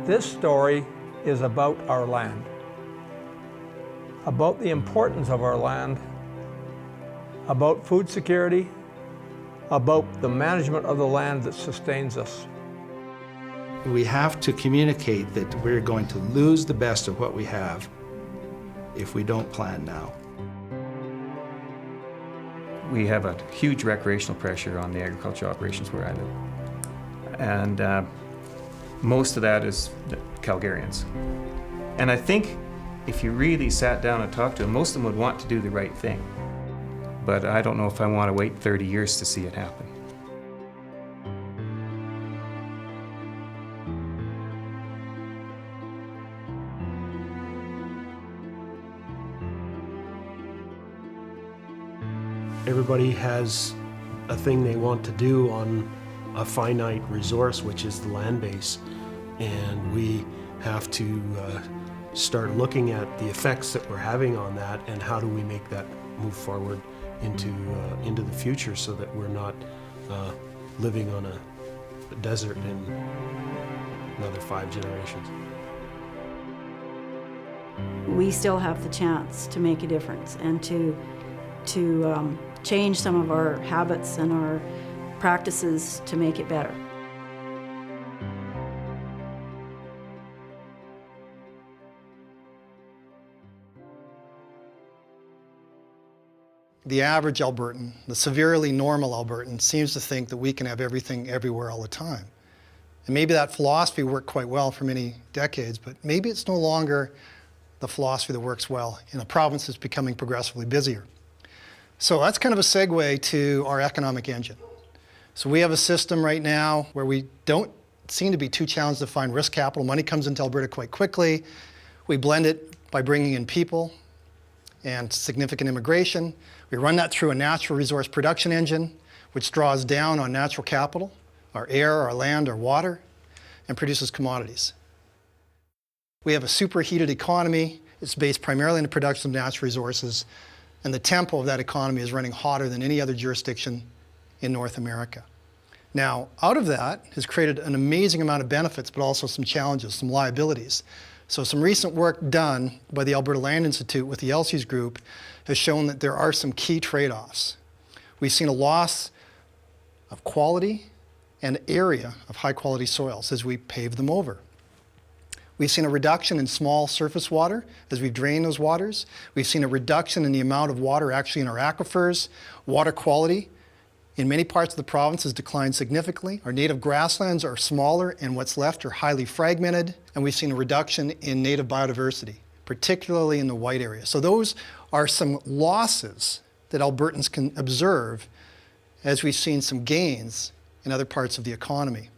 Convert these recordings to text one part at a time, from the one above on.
This story is about our land, about the importance of our land, about food security, about the management of the land that sustains us. We have to communicate that we're going to lose the best of what we have if we don't plan now. We have a huge recreational pressure on the agricultural operations where I live. And most of that is Calgarians. And I think if you really sat down and talked to them, most of them would want to do the right thing. But I don't know if I want to wait 30 years to see it happen. Everybody has a thing they want to do on a finite resource, which is the land base. And we have to start looking at the effects that we're having on that and how do we make that move forward into the future so that we're not living on a desert in another 5 generations. We still have the chance to make a difference and to change some of our habits and our practices to make it better. The average Albertan, the severely normal Albertan, seems to think that we can have everything everywhere all the time. And maybe that philosophy worked quite well for many decades, but maybe it's no longer the philosophy that works well in a province that's becoming progressively busier. So that's kind of a segue to our economic engine. So we have a system right now where we don't seem to be too challenged to find risk capital. Money comes into Alberta quite quickly. We blend it by bringing in people and significant immigration. We run that through a natural resource production engine, which draws down on natural capital, our air, our land, our water, and produces commodities. We have a superheated economy. It's based primarily on the production of natural resources, and the tempo of that economy is running hotter than any other jurisdiction in North America. Now, out of that has created an amazing amount of benefits, but also some challenges, some liabilities. So some recent work done by the Alberta Land Institute with the Elsie's Group has shown that there are some key trade-offs. We've seen a loss of quality and area of high-quality soils as we pave them over. We've seen a reduction in small surface water as we've drained those waters. We've seen a reduction in the amount of water actually in our aquifers. Water quality in many parts of the province has declined significantly. Our native grasslands are smaller and what's left are highly fragmented. And we've seen a reduction in native biodiversity, particularly in the white area. So those are some losses that Albertans can observe as we've seen some gains in other parts of the economy.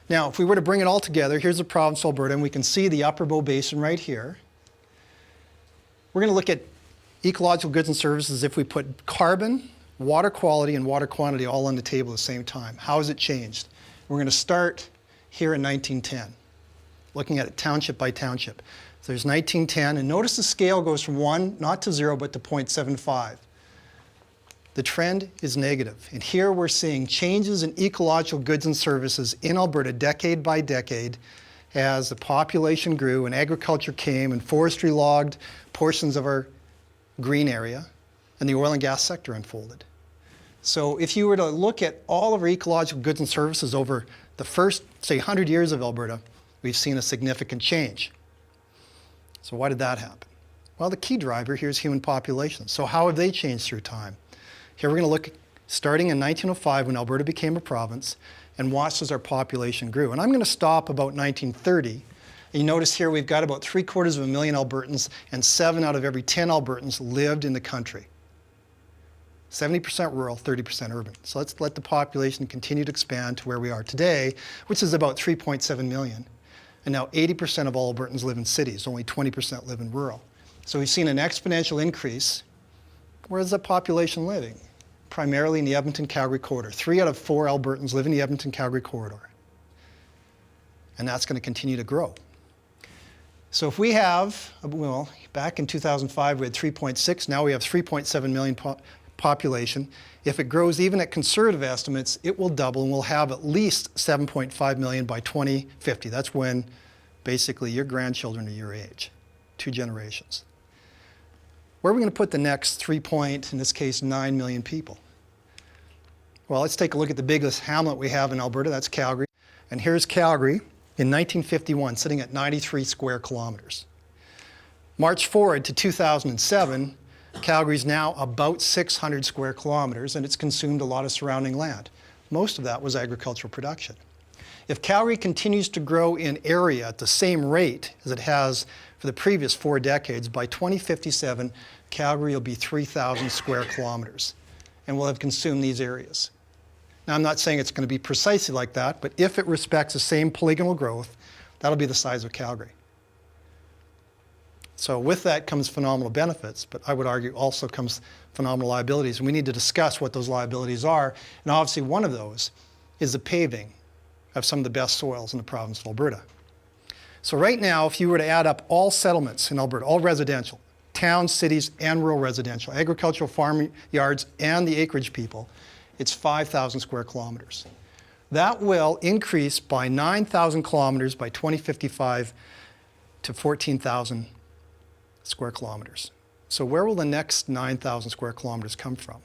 Now, if we were to bring it all together, here's the province of Alberta, and we can see the Upper Bow Basin right here. We're going to look at ecological goods and services if we put carbon, water quality, and water quantity all on the table at the same time. How has it changed? We're going to start here in 1910, looking at it township by township. So there's 1910, and notice the scale goes from 1, not to 0, but to 0.75. The trend is negative. And here we're seeing changes in ecological goods and services in Alberta decade by decade as the population grew and agriculture came and forestry logged portions of our green area and the oil and gas sector unfolded. So if you were to look at all of our ecological goods and services over the first, say, 100 years of Alberta, we've seen a significant change. So why did that happen? Well, the key driver here is human population. So how have they changed through time? Here we're going to look starting in 1905 when Alberta became a province and watch as our population grew. And I'm going to stop about 1930. And you notice here we've got about 750,000 Albertans and 7 out of every 10 Albertans lived in the country. 70% rural, 30% urban. So let's let the population continue to expand to where we are today, which is about 3.7 million. And now 80% of all Albertans live in cities, only 20% live in rural. So we've seen an exponential increase. Where is that population living? Primarily in the Edmonton-Calgary corridor. 3 out of 4 Albertans live in the Edmonton-Calgary corridor. And that's going to continue to grow. So if we have, well, back in 2005 we had 3.6, now we have 3.7 million population. If it grows even at conservative estimates, it will double and we'll have at least 7.5 million by 2050. That's when basically your grandchildren are your age, 2 generations. Where are we going to put the next 3 in this case, 9 million people? Well, let's take a look at the biggest hamlet we have in Alberta, that's Calgary. And here's Calgary in 1951, sitting at 93 square kilometers. March forward to 2007, Calgary's now about 600 square kilometers, and it's consumed a lot of surrounding land. Most of that was agricultural production. If Calgary continues to grow in area at the same rate as it has for the previous 4 decades, by 2057, Calgary will be 3,000 square kilometers, and will have consumed these areas. Now, I'm not saying it's going to be precisely like that, but if it respects the same polygonal growth, that'll be the size of Calgary. So with that comes phenomenal benefits, but I would argue also comes phenomenal liabilities, and we need to discuss what those liabilities are. And obviously one of those is the paving of some of the best soils in the province of Alberta. So right now, if you were to add up all settlements in Alberta, all residential, towns, cities, and rural residential, agricultural farm yards, and the acreage people, it's 5,000 square kilometers. That will increase by 9,000 kilometers by 2055 to 14,000 square kilometers. So where will the next 9,000 square kilometers come from?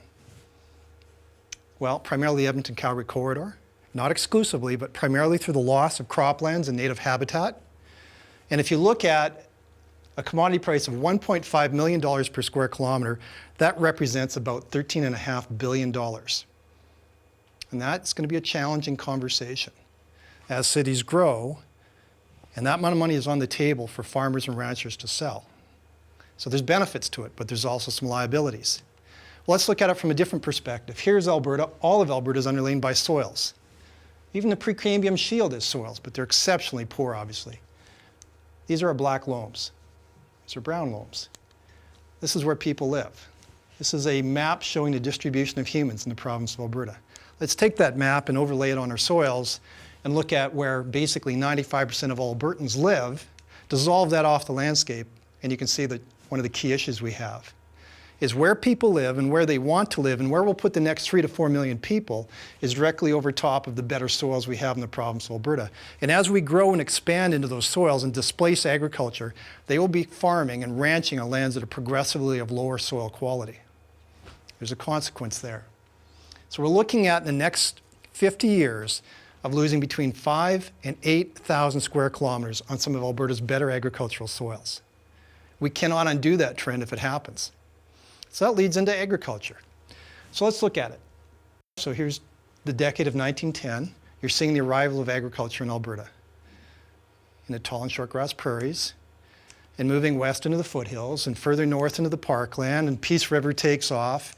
Well, primarily the Edmonton-Calgary corridor, not exclusively, but primarily through the loss of croplands and native habitat. And if you look at a commodity price of $1.5 million per square kilometer, that represents about $13.5 billion. And that's going to be a challenging conversation as cities grow, and that amount of money is on the table for farmers and ranchers to sell. So there's benefits to it, but there's also some liabilities. Well, let's look at it from a different perspective. Here's Alberta. All of Alberta is underlain by soils. Even the Precambrian Shield is soils, but they're exceptionally poor, obviously. These are our black loams. These are brown loams. This is where people live. This is a map showing the distribution of humans in the province of Alberta. Let's take that map and overlay it on our soils and look at where basically 95% of all Albertans live, dissolve that off the landscape, and you can see that one of the key issues we have is where people live and where they want to live and where we'll put the next 3 to 4 million people is directly over top of the better soils we have in the province of Alberta. And as we grow and expand into those soils and displace agriculture, they will be farming and ranching on lands that are progressively of lower soil quality. There's a consequence there. So we're looking at in the next 50 years of losing between 5,000 and 8,000 square kilometers on some of Alberta's better agricultural soils. We cannot undo that trend if it happens. So that leads into agriculture. So let's look at it. So here's the decade of 1910. You're seeing the arrival of agriculture in Alberta, in the tall and short grass prairies, and moving west into the foothills and further north into the parkland, and Peace River takes off.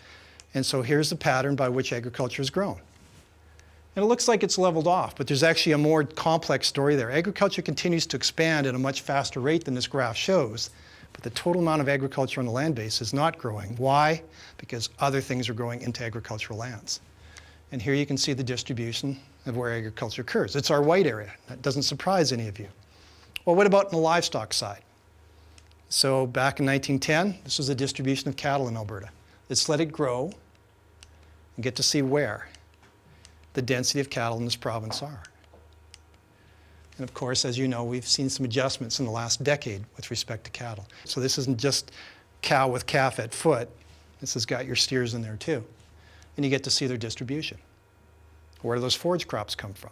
And so here's the pattern by which agriculture has grown. And it looks like it's leveled off, but there's actually a more complex story there. Agriculture continues to expand at a much faster rate than this graph shows, but the total amount of agriculture on the land base is not growing. Why? Because other things are growing into agricultural lands. And here you can see the distribution of where agriculture occurs. It's our white area. That doesn't surprise any of you. Well, what about on the livestock side? So back in 1910, this was the distribution of cattle in Alberta. Let's let it grow and get to see where the density of cattle in this province are. And of course, as you know, we've seen some adjustments in the last decade with respect to cattle. So this isn't just cow with calf at foot. This has got your steers in there too. And you get to see their distribution. Where do those forage crops come from?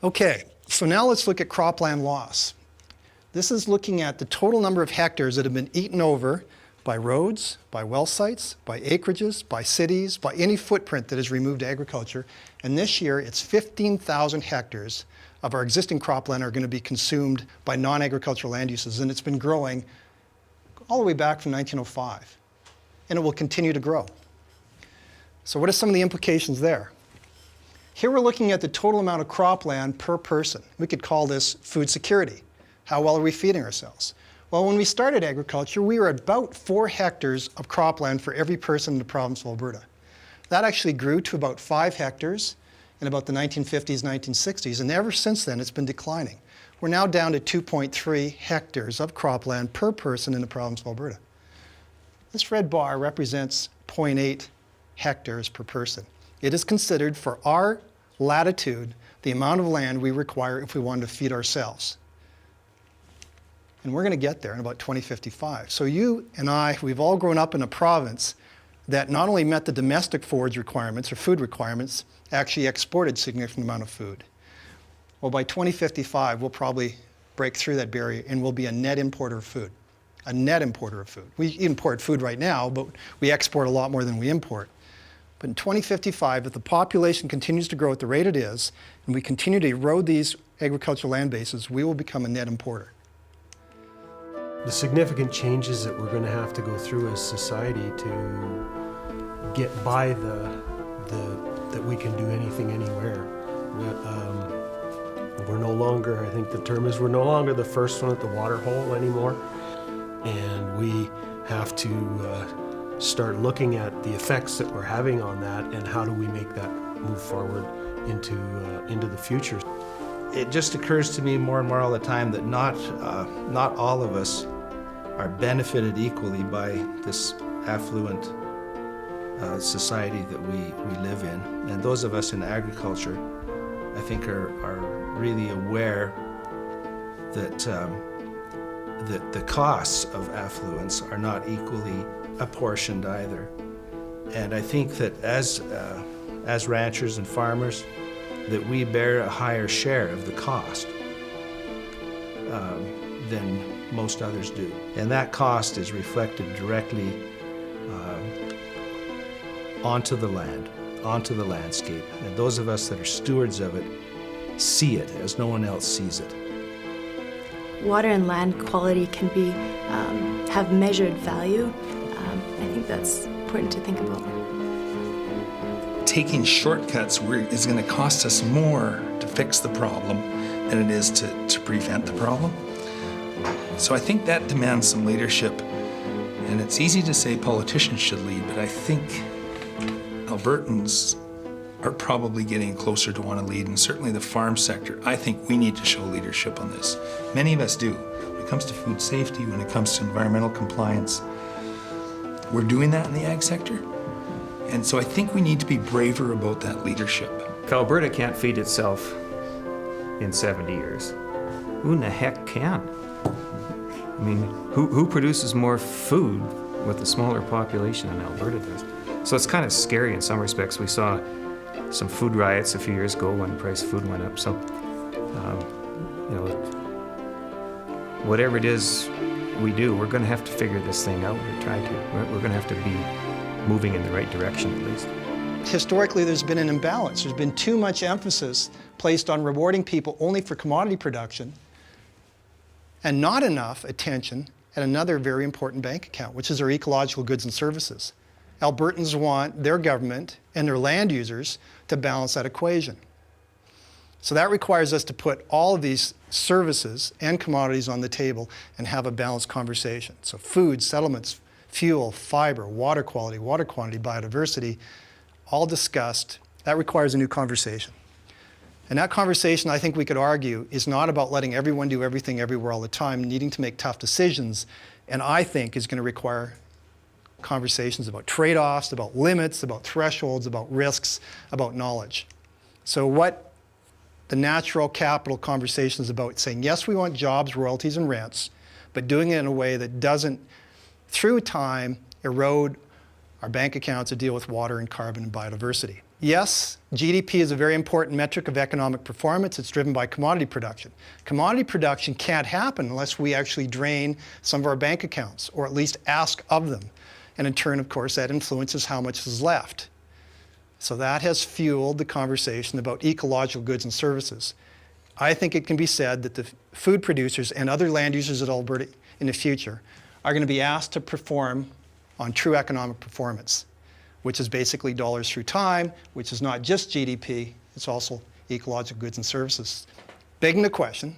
Okay, so now let's look at cropland loss. This is looking at the total number of hectares that have been eaten over by roads, by well sites, by acreages, by cities, by any footprint that has removed agriculture. And this year, it's 15,000 hectares of our existing cropland are going to be consumed by non-agricultural land uses. And it's been growing all the way back from 1905. And it will continue to grow. So what are some of the implications there? Here we're looking at the total amount of cropland per person. We could call this food security. How well are we feeding ourselves? Well, when we started agriculture, we were at about 4 hectares of cropland for every person in the province of Alberta. That actually grew to about 5 hectares in about the 1950s, 1960s, and ever since then it's been declining. We're now down to 2.3 hectares of cropland per person in the province of Alberta. This red bar represents 0.8 hectares per person. It is considered, for our latitude, the amount of land we require if we wanted to feed ourselves. And we're going to get there in about 2055. So you and I, we've all grown up in a province that not only met the domestic forage requirements or food requirements, actually exported a significant amount of food. Well, by 2055, we'll probably break through that barrier and we'll be a net importer of food. A net importer of food. We import food right now, but we export a lot more than we import. But in 2055, if the population continues to grow at the rate it is, and we continue to erode these agricultural land bases, we will become a net importer. The significant changes that we're going to have to go through as society to get by that we can do anything anywhere. We're no longer, I think the term is, we're no longer the first one at the water hole anymore. And we have to start looking at the effects that we're having on that and how do we make that move forward into the future. It just occurs to me more and more all the time that not all of us are benefited equally by this affluent society that we live in. And those of us in agriculture, I think, are really aware that the costs of affluence are not equally apportioned either. And I think that as ranchers and farmers, that we bear a higher share of the cost than most others do. And that cost is reflected directly onto the land, onto the landscape. And those of us that are stewards of it see it as no one else sees it. Water and land quality can be have measured value. I think that's important to think about. Taking shortcuts is going to cost us more to fix the problem than it is to prevent the problem. So I think that demands some leadership. And it's easy to say politicians should lead, but I think Albertans are probably getting closer to want to lead, and certainly the farm sector. I think we need to show leadership on this. Many of us do. When it comes to food safety, when it comes to environmental compliance, we're doing that in the ag sector. And so I think we need to be braver about that leadership. If Alberta can't feed itself in 70 years, who in the heck can? I mean, who produces more food with a smaller population than Alberta does? So it's kind of scary in some respects. We saw some food riots a few years ago when the price of food went up. So, you know, whatever it is we do, we're going to have to figure this thing out. We're going to have to be moving in the right direction at least. Historically, there's been an imbalance. There's been too much emphasis placed on rewarding people only for commodity production and not enough attention at another very important bank account, which is our ecological goods and services. Albertans want their government and their land users to balance that equation. So that requires us to put all of these services and commodities on the table and have a balanced conversation. So food, settlements, fuel, fiber, water quality, water quantity, biodiversity, all discussed. That requires a new conversation. And that conversation, I think we could argue, is not about letting everyone do everything everywhere all the time, needing to make tough decisions, and I think is going to require conversations about trade-offs, about limits, about thresholds, about risks, about knowledge. So what the natural capital conversation is about saying, yes, we want jobs, royalties, and rents, but doing it in a way that doesn't, through time, erode our bank accounts to deal with water and carbon and biodiversity. Yes, GDP is a very important metric of economic performance. It's driven by commodity production. Commodity production can't happen unless we actually drain some of our bank accounts, or at least ask of them. And in turn, of course, that influences how much is left. So that has fueled the conversation about ecological goods and services. I think it can be said that the food producers and other land users at Alberta in the future are going to be asked to perform on true economic performance, which is basically dollars through time, which is not just GDP, it's also ecological goods and services. Begging the question,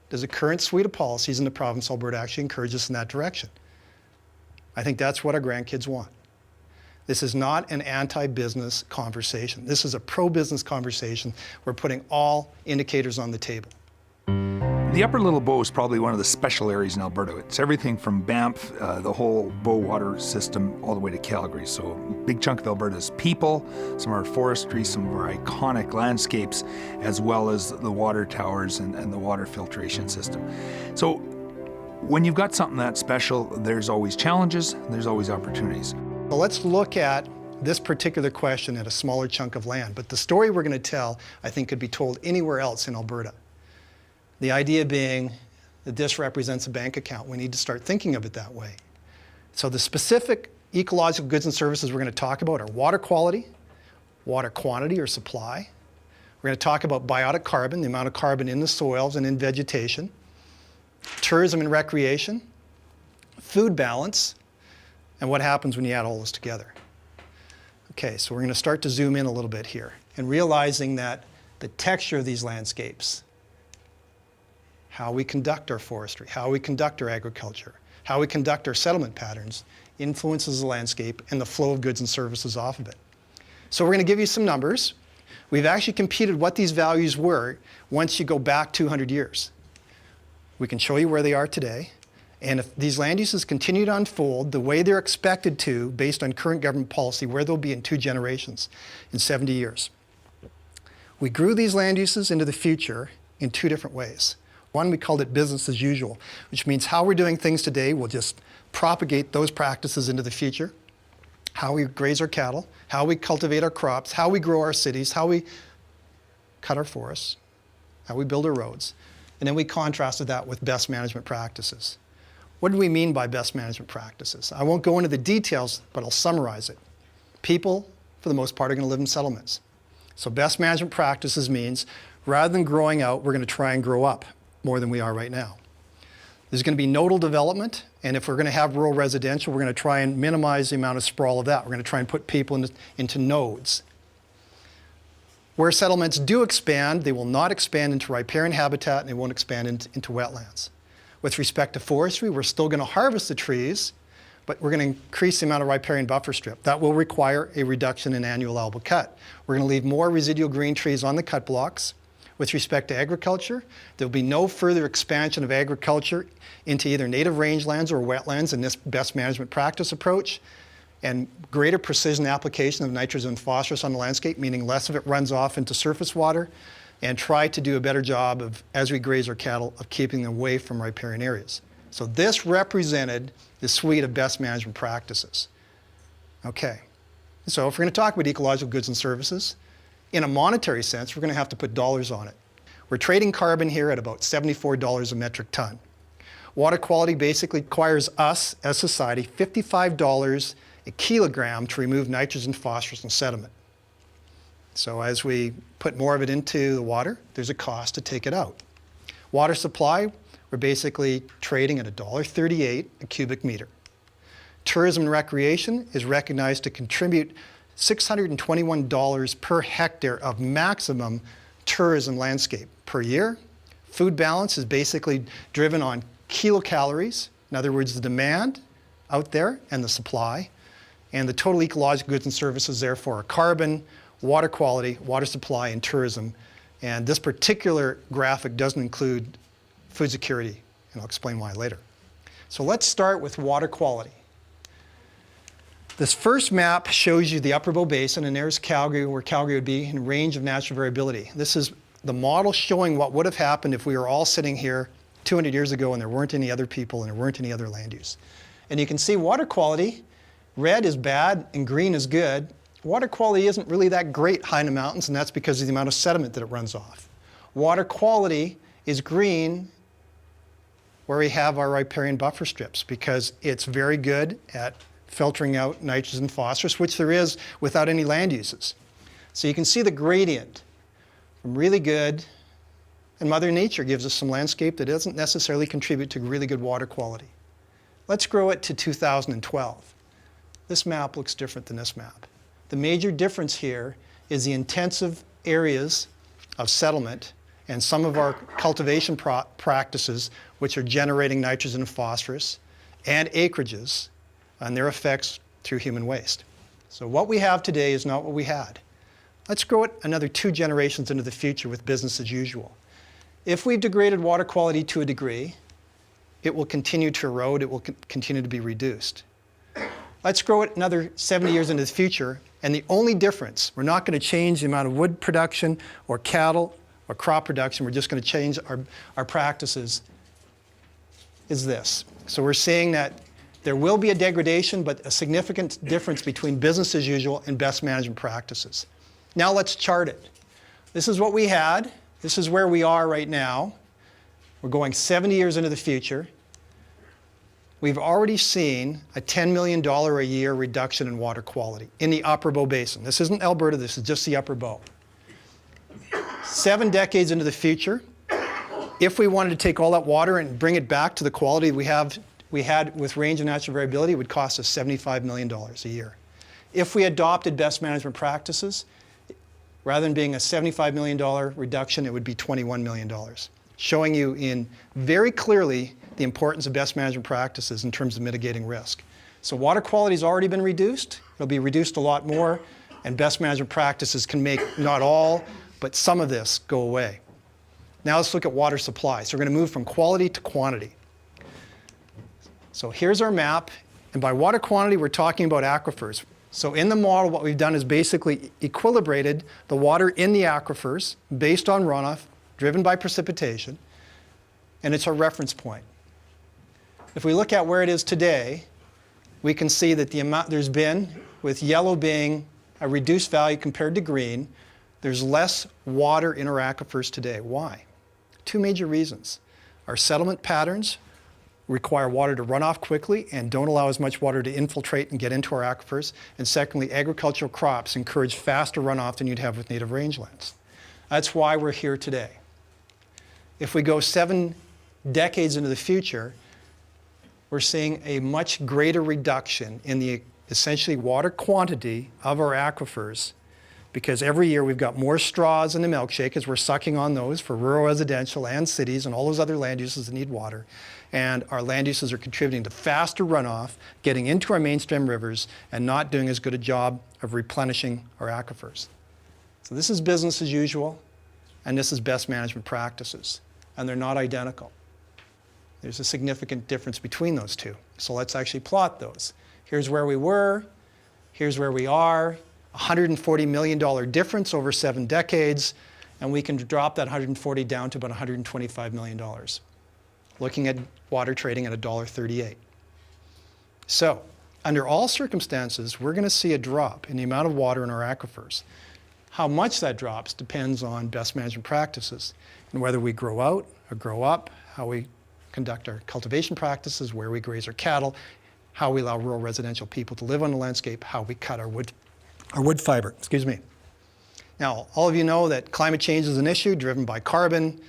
does the current suite of policies in the province of Alberta actually encourage us in that direction? I think that's what our grandkids want. This is not an anti-business conversation. This is a pro-business conversation. We're putting all indicators on the table. The Upper Little Bow is probably one of the special areas in Alberta. It's everything from Banff, the whole Bow water system, all the way to Calgary. So a big chunk of Alberta's people, some of our forestry, some of our iconic landscapes, as well as the water towers and the water filtration system. So when you've got something that special, there's always challenges, there's always opportunities. So let's look at this particular question at a smaller chunk of land. But the story we're going to tell, I think, could be told anywhere else in Alberta. The idea being that this represents a bank account. We need to start thinking of it that way. So the specific ecological goods and services we're going to talk about are water quality, water quantity or supply. We're going to talk about biotic carbon, the amount of carbon in the soils and in vegetation, tourism and recreation, food balance, and what happens when you add all this together. Okay, so we're going to start to zoom in a little bit here and realizing that the texture of these landscapes, how we conduct our forestry, how we conduct our agriculture, how we conduct our settlement patterns influences the landscape and the flow of goods and services off of it. So we're going to give you some numbers. We've actually computed what these values were once you go back 200 years. We can show you where they are today. And if these land uses continue to unfold the way they're expected to, based on current government policy, where they'll be in 2 generations, in 70 years. We grew these land uses into the future in 2 different ways. One, we called it business as usual, which means how we're doing things today will just propagate those practices into the future. How we graze our cattle, how we cultivate our crops, how we grow our cities, how we cut our forests, how we build our roads. And then we contrasted that with best management practices. What do we mean by best management practices? I won't go into the details, but I'll summarize it. People, for the most part, are going to live in settlements. So best management practices means rather than growing out, we're going to try and grow up more than we are right now. There's going to be nodal development, and if we're going to have rural residential, we're going to try and minimize the amount of sprawl of that. We're going to try and put people into nodes. Where settlements do expand, they will not expand into riparian habitat, and they won't expand into wetlands. With respect to forestry, we're still going to harvest the trees, but we're going to increase the amount of riparian buffer strip. That will require a reduction in annual allowable cut. We're going to leave more residual green trees on the cut blocks. With respect to agriculture, there will be no further expansion of agriculture into either native rangelands or wetlands in this best management practice approach, and greater precision application of nitrogen and phosphorus on the landscape, meaning less of it runs off into surface water, and try to do a better job of, as we graze our cattle, of keeping them away from riparian areas. So this represented the suite of best management practices. Okay, so if we're going to talk about ecological goods and services, in a monetary sense, we're going to have to put dollars on it. We're trading carbon here at about $74 a metric ton. Water quality basically requires us, as society, $55 a kilogram to remove nitrogen, phosphorus, and sediment. So as we put more of it into the water, there's a cost to take it out. Water supply, we're basically trading at $1.38 a cubic meter. Tourism and recreation is recognized to contribute $621 per hectare of maximum tourism landscape per year. Food balance is basically driven on kilocalories, in other words, the demand out there and the supply. And the total ecological goods and services, therefore, are carbon, water quality, water supply, and tourism. And this particular graphic doesn't include food security, and I'll explain why later. So let's start with water quality. This first map shows you the Upper Bow Basin, and there's Calgary, where Calgary would be in range of natural variability. This is the model showing what would have happened if we were all sitting here 200 years ago and there weren't any other people and there weren't any other land use. And you can see water quality, red is bad and green is good. Water quality isn't really that great high in the mountains, and that's because of the amount of sediment that it runs off. Water quality is green where we have our riparian buffer strips, because it's very good at filtering out nitrogen and phosphorus, which there is without any land uses. So you can see the gradient from really good, and Mother Nature gives us some landscape that doesn't necessarily contribute to really good water quality. Let's grow it to 2012. This map looks different than this map. The major difference here is the intensive areas of settlement and some of our cultivation practices, which are generating nitrogen and phosphorus, and acreages, and their effects through human waste. So what we have today is not what we had. Let's grow it another 2 generations into the future with business as usual. If we've degraded water quality to a degree, it will continue to erode, it will continue to be reduced. Let's grow it another 70 years into the future, and the only difference, we're not going to change the amount of wood production or cattle or crop production, we're just going to change our practices, is this. So we're seeing that there will be a degradation, but a significant difference between business as usual and best management practices. Now let's chart it. This is what we had. This is where we are right now. We're going 70 years into the future. We've already seen a $10 million a year reduction in water quality in the Upper Bow Basin. This isn't Alberta, this is just the Upper Bow. 7 decades into the future, if we wanted to take all that water and bring it back to the quality we had with range and natural variability, it would cost us $75 million a year. If we adopted best management practices, rather than being a $75 million reduction, it would be $21 million, showing you in very clearly the importance of best management practices in terms of mitigating risk. So water quality has already been reduced. It'll be reduced a lot more, and best management practices can make not all, but some of this go away. Now let's look at water supply. So we're going to move from quality to quantity. So here's our map, and by water quantity, we're talking about aquifers. So in the model, what we've done is basically equilibrated the water in the aquifers based on runoff, driven by precipitation, and it's our reference point. If we look at where it is today, we can see that the amount there's been, with yellow being a reduced value compared to green, there's less water in our aquifers today. Why? 2 major reasons. Our settlement patterns require water to run off quickly and don't allow as much water to infiltrate and get into our aquifers. And secondly, agricultural crops encourage faster runoff than you'd have with native rangelands. That's why we're here today. If we go 7 decades into the future, we're seeing a much greater reduction in the essentially water quantity of our aquifers, because every year we've got more straws in the milkshake as we're sucking on those for rural residential and cities and all those other land uses that need water. And our land uses are contributing to faster runoff, getting into our mainstream rivers, and not doing as good a job of replenishing our aquifers. So this is business as usual, and this is best management practices. And they're not identical. There's a significant difference between those two. So let's actually plot those. Here's where we were, here's where we are, $140 million difference over 7 decades, and we can drop that 140 down to about $125 million, looking at water trading at $1.38. So, under all circumstances, we're going to see a drop in the amount of water in our aquifers. How much that drops depends on best management practices, and whether we grow out or grow up, how we conduct our cultivation practices, where we graze our cattle, how we allow rural residential people to live on the landscape, how we cut our wood fiber, excuse me. Now, all of you know that climate change is an issue driven by carbon.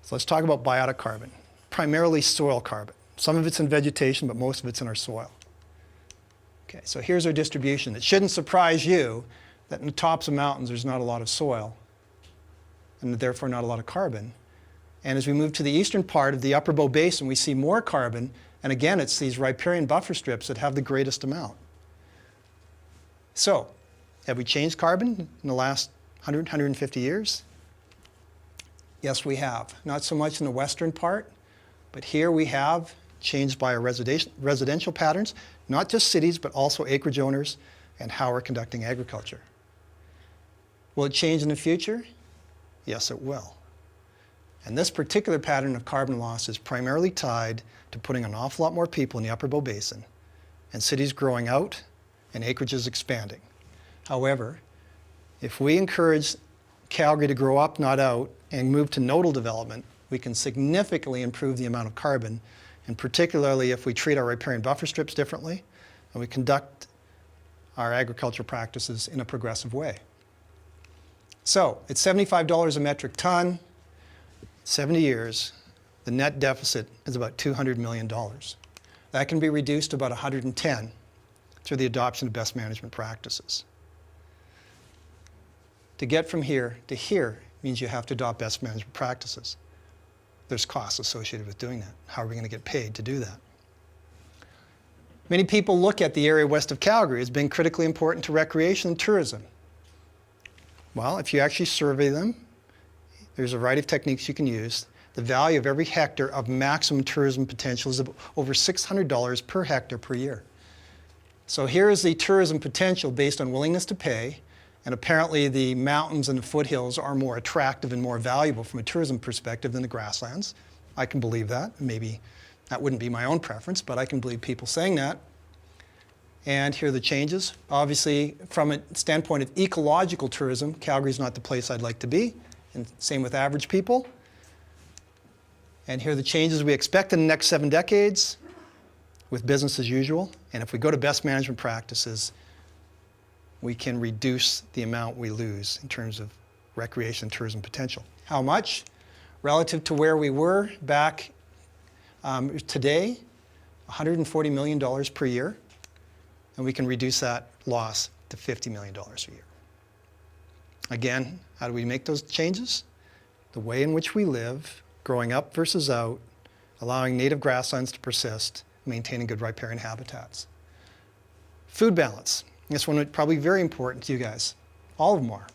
So let's talk about biotic carbon, primarily soil carbon. Some of it's in vegetation, but most of it's in our soil. Okay, so here's our distribution. It shouldn't surprise you that in the tops of mountains there's not a lot of soil, and therefore not a lot of carbon. And as we move to the eastern part of the Upper Bow Basin, we see more carbon, and again, it's these riparian buffer strips that have the greatest amount. So, have we changed carbon in the last 100, 150 years? Yes, we have. Not so much in the western part, but here we have changed by our residential patterns, not just cities, but also acreage owners and how we're conducting agriculture. Will it change in the future? Yes, it will. And this particular pattern of carbon loss is primarily tied to putting an awful lot more people in the Upper Bow Basin and cities growing out and acreages expanding. However, if we encourage Calgary to grow up, not out, and move to nodal development, we can significantly improve the amount of carbon, and particularly if we treat our riparian buffer strips differently and we conduct our agricultural practices in a progressive way. So, at $75 a metric ton, 70 years, the net deficit is about $200 million. That can be reduced to about 110 through the adoption of best management practices. To get from here to here means you have to adopt best management practices. There's costs associated with doing that. How are we going to get paid to do that? Many people look at the area west of Calgary as being critically important to recreation and tourism. Well, if you actually survey them, there's a variety of techniques you can use. the value of every hectare of maximum tourism potential is over $600 per hectare per year. So here is the tourism potential based on willingness to pay, and apparently the mountains and the foothills are more attractive and more valuable from a tourism perspective than the grasslands. I can believe that. Maybe that wouldn't be my own preference, but I can believe people saying that. And here are the changes. Obviously, from a standpoint of ecological tourism, Calgary's not the place I'd like to be, and same with average people. And here are the changes we expect in the next 7 decades with business as usual. And if we go to best management practices, we can reduce the amount we lose in terms of recreation and tourism potential. How much? Relative to where we were back today, $140 million per year. And we can reduce that loss to $50 million a year. Again, how do we make those changes? The way in which we live, growing up versus out, allowing native grasslands to persist, maintaining good riparian habitats. Food balance. This one is probably very important to you guys. All of them are.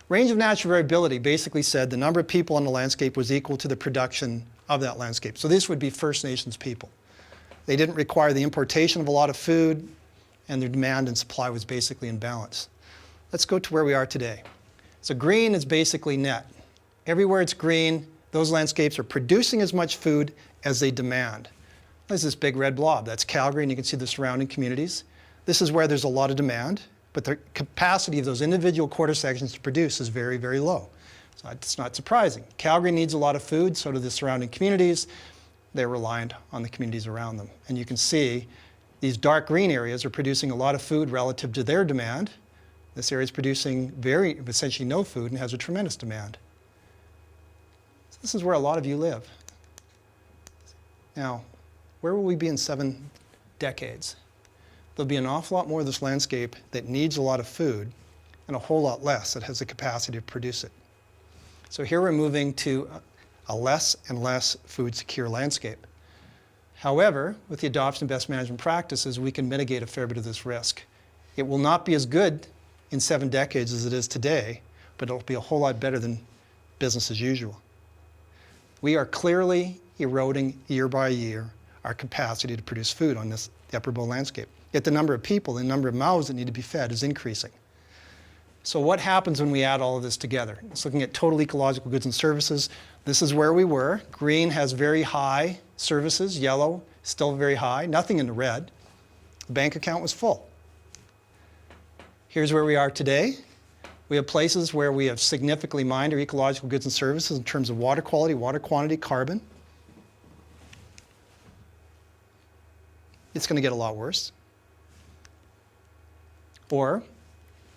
Range of natural variability basically said the number of people on the landscape was equal to the production of that landscape. So this would be First Nations people. They didn't require the importation of a lot of food, and their demand and supply was basically in balance. Let's go to where we are today. So green is basically net. Everywhere it's green, those landscapes are producing as much food as they demand. There's this big red blob. That's Calgary, and you can see the surrounding communities. This is where there's a lot of demand, but the capacity of those individual quarter sections to produce is very, very low. So it's not surprising. Calgary needs a lot of food, so do the surrounding communities. They're reliant on the communities around them. And you can see these dark green areas are producing a lot of food relative to their demand. This area is producing essentially no food and has a tremendous demand. So this is where a lot of you live. Now, where will we be in 7 decades? There'll be an awful lot more of this landscape that needs a lot of food and a whole lot less that has the capacity to produce it. So here we're moving to a less and less food secure landscape. However, with the adoption of best management practices, we can mitigate a fair bit of this risk. It will not be as good in 7 decades as it is today, but it'll be a whole lot better than business as usual. We are clearly eroding year by year our capacity to produce food on this Upper Bow landscape. Yet the number of people, the number of mouths that need to be fed is increasing. So what happens when we add all of this together? It's looking at total ecological goods and services. This is where we were. Green has very high services, yellow still very high, nothing in the red. The bank account was full. Here's where we are today. We have places where we have significantly mined our ecological goods and services in terms of water quality, water quantity, carbon. It's going to get a lot worse. Or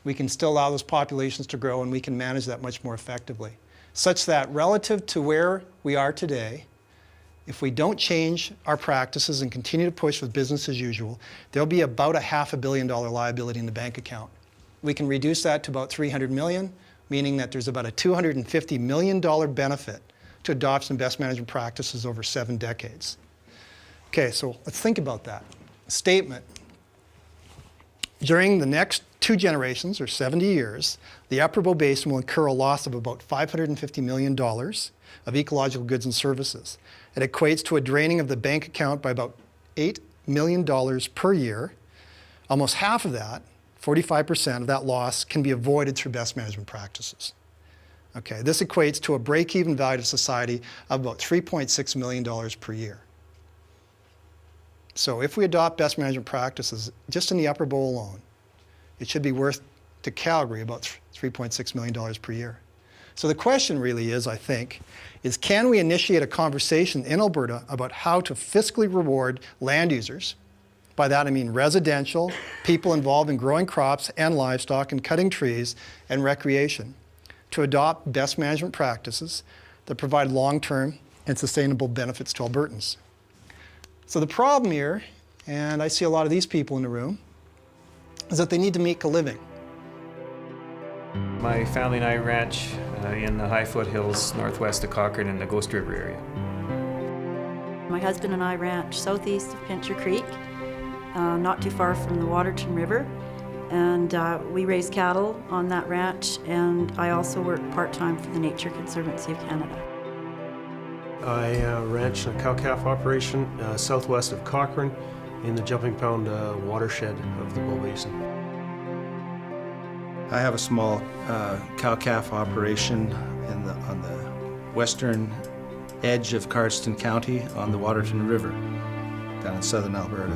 we can still allow those populations to grow and we can manage that much more effectively. Such that relative to where we are today, if we don't change our practices and continue to push with business as usual, there'll be about a $500 million liability in the bank account. We can reduce that to about $300 million, meaning that there's about a $250 million benefit to adoption of best management practices over 7 decades. Okay, so let's think about that. Statement. During the next 2 generations, or 70 years, the Upper Bow Basin will incur a loss of about $550 million of ecological goods and services. It equates to a draining of the bank account by about $8 million per year. Almost half of that, 45% of that loss, can be avoided through best management practices. Okay, this equates to a break-even value to society of about $3.6 million per year. So if we adopt best management practices just in the Upper Bow alone, it should be worth to Calgary about $3.6 million per year. So the question really is, I think, is can we initiate a conversation in Alberta about how to fiscally reward land users? By that I mean residential, people involved in growing crops and livestock and cutting trees and recreation, to adopt best management practices that provide long-term and sustainable benefits to Albertans. So the problem here, and I see a lot of these people in the room, is that they need to make a living. My family and I ranch in the high foothills northwest of Cochrane in the Ghost River area. My husband and I ranch southeast of Pincher Creek, not too far from the Waterton River, and we raise cattle on that ranch, and I also work part-time for the Nature Conservancy of Canada. I ranch in a cow-calf operation southwest of Cochrane in the Jumping Pound watershed of the Bow Basin. I have a small cow-calf operation on the western edge of Cardston County on the Waterton River, down in southern Alberta.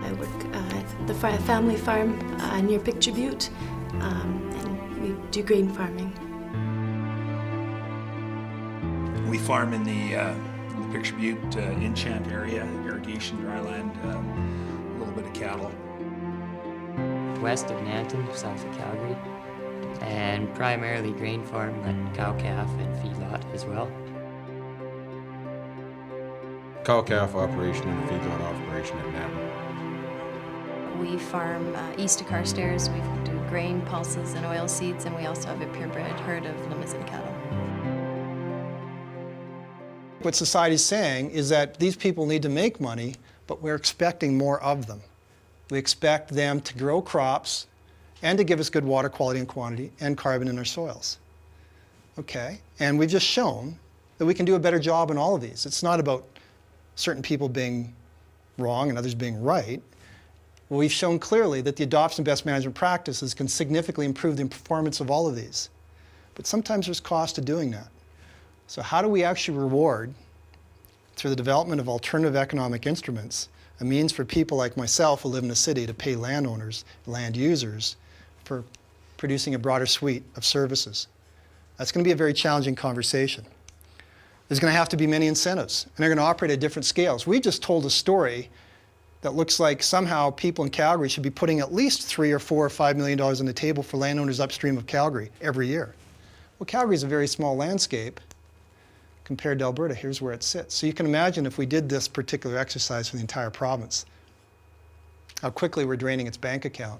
I work at the family farm near Picture Butte, and we do grain farming. We farm in the Picture Butte Enchant area, irrigation, dryland, a little bit of cattle. West of Nanton, south of Calgary, and primarily grain farm, but cow-calf and feedlot as well. Cow-calf operation and a feedlot operation at Nanton. We farm east of Carstairs. We do grain, pulses, and oil seeds, and we also have a purebred herd of Limousin cattle. What society's saying is that these people need to make money, but we're expecting more of them. We expect them to grow crops and to give us good water quality and quantity and carbon in our soils. Okay, and we've just shown that we can do a better job in all of these. It's not about certain people being wrong and others being right. Well, we've shown clearly that the adoption of best management practices can significantly improve the performance of all of these. But sometimes there's cost to doing that. So how do we actually reward, through the development of alternative economic instruments, a means for people like myself who live in a city to pay landowners, land users, for producing a broader suite of services? That's going to be a very challenging conversation. There's going to have to be many incentives, and they're going to operate at different scales. We just told a story that looks like somehow people in Calgary should be putting at least $3 or $4 or $5 million on the table for landowners upstream of Calgary every year. Well, Calgary is a very small landscape compared to Alberta. Here's where it sits. So you can imagine if we did this particular exercise for the entire province, how quickly we're draining its bank account,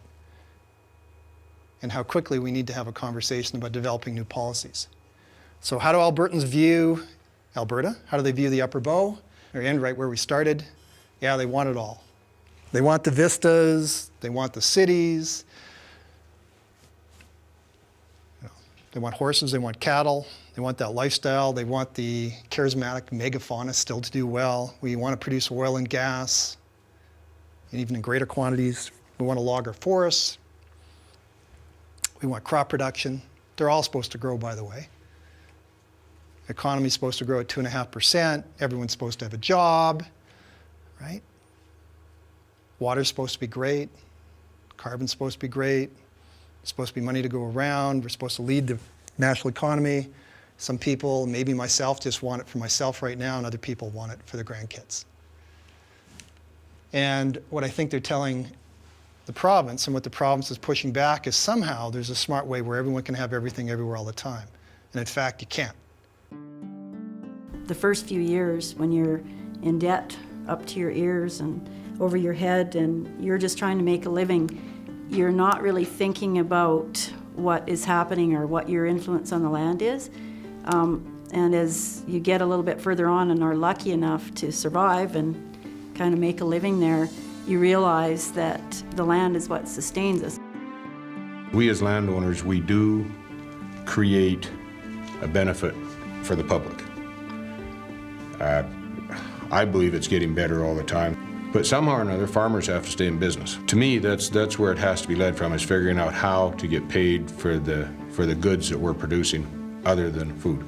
and how quickly we need to have a conversation about developing new policies. So how do Albertans view Alberta? How do they view the Upper Bow? Or end right where we started. Yeah, they want it all. They want the vistas, they want the cities, they want horses, they want cattle, they want that lifestyle, they want the charismatic megafauna still to do well. We want to produce oil and gas, and even in greater quantities. We want to log our forests. We want crop production. They're all supposed to grow, by the way. The economy's supposed to grow at 2.5%. Everyone's supposed to have a job, right? Water's supposed to be great. Carbon's supposed to be great. There's supposed to be money to go around. We're supposed to lead the national economy. Some people, maybe myself, just want it for myself right now, and other people want it for their grandkids. And what I think they're telling the province, and what the province is pushing back, is somehow there's a smart way where everyone can have everything everywhere all the time. And in fact, you can't. The first few years when you're in debt up to your ears and over your head and you're just trying to make a living, you're not really thinking about what is happening or what your influence on the land is. And as you get a little bit further on and are lucky enough to survive and kind of make a living there, you realize that the land is what sustains us. We as landowners, we do create a benefit for the public. I believe it's getting better all the time. But somehow or another, farmers have to stay in business. To me, that's where it has to be led from, is figuring out how to get paid for the goods that we're producing other than food.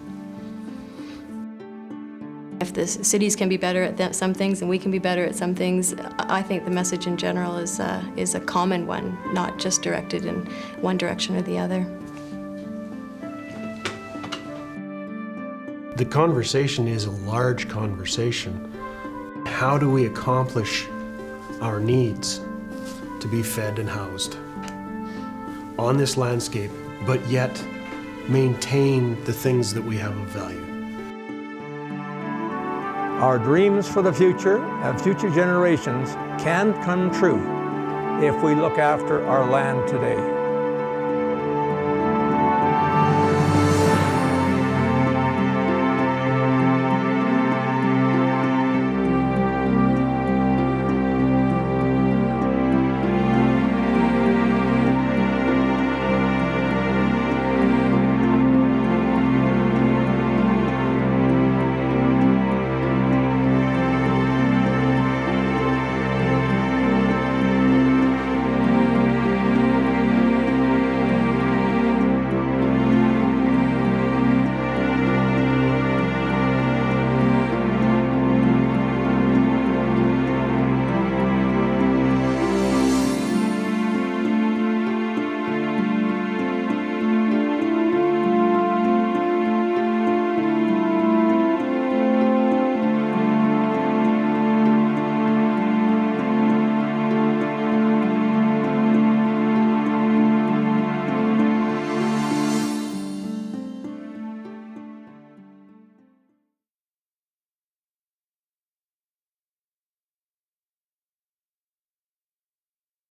If the cities can be better at some things and we can be better at some things, I think the message in general is a common one, not just directed in one direction or the other. The conversation is a large conversation. How do we accomplish our needs to be fed and housed on this landscape, but yet maintain the things that we have of value? Our dreams for the future and future generations can come true if we look after our land today.